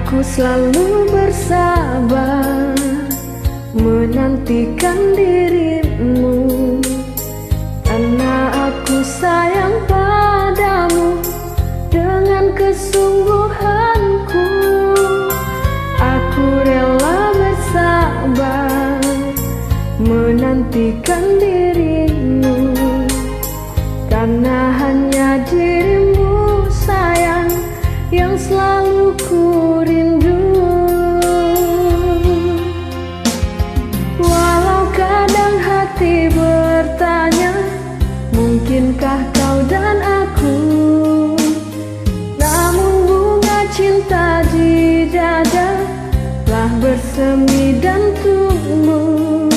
Aku selalu bersabar menantikan dirimu, karena aku sayang padamu dengan kesungguhanku. Aku rela bersabar menantikan dirimu, karena hanya dirimu sayang yang selalu ku rindu. Walau kadang hati bertanya, mungkinkah kau dan aku? Namun bunga cinta di dada telah bersemi dan tumbuh.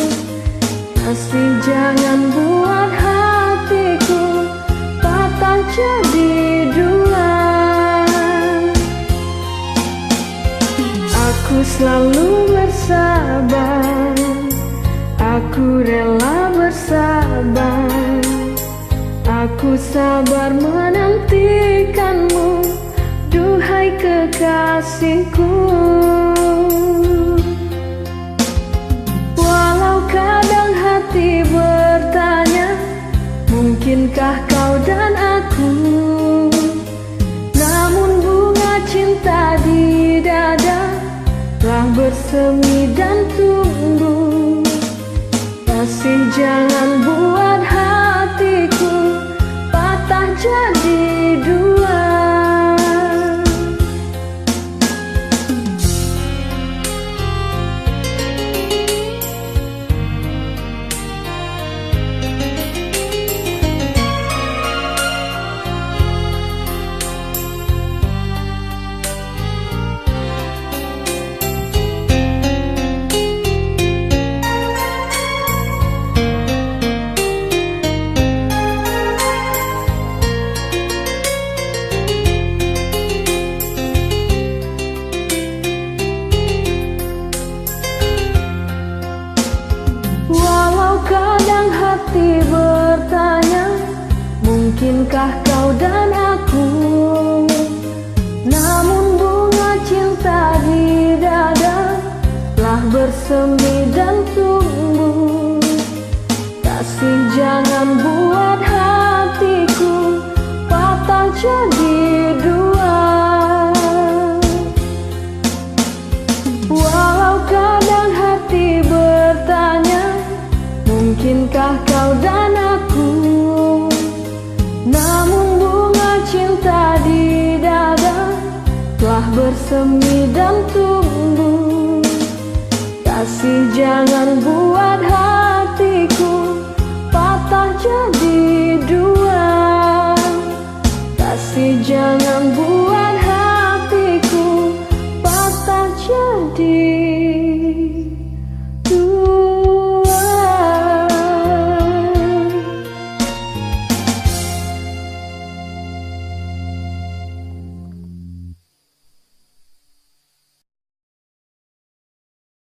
Masih jangan buat hatiku patah jadi dua. Aku selalu bersabar, aku rela bersabar. Aku sabar menantikanmu, duhai kekasihku. Walau kadang hati bertanya, mungkinkah kau dan aku? Namun bunga cinta di dada telah bersemi dan tumbuh. Kasih jangan buat hatiku patah jadi dua. Kadang hati bertanya, mungkinkah kau dan aku? Namun bunga cinta di dada telah bersemi dan tumbuh. Kasih jangan buat hatiku patah jadi dua. Walau kadang hati bertanya, mungkinkah kau dan aku? Namun bunga cinta di dada telah bersemi dan tumbuh. Kasih jangan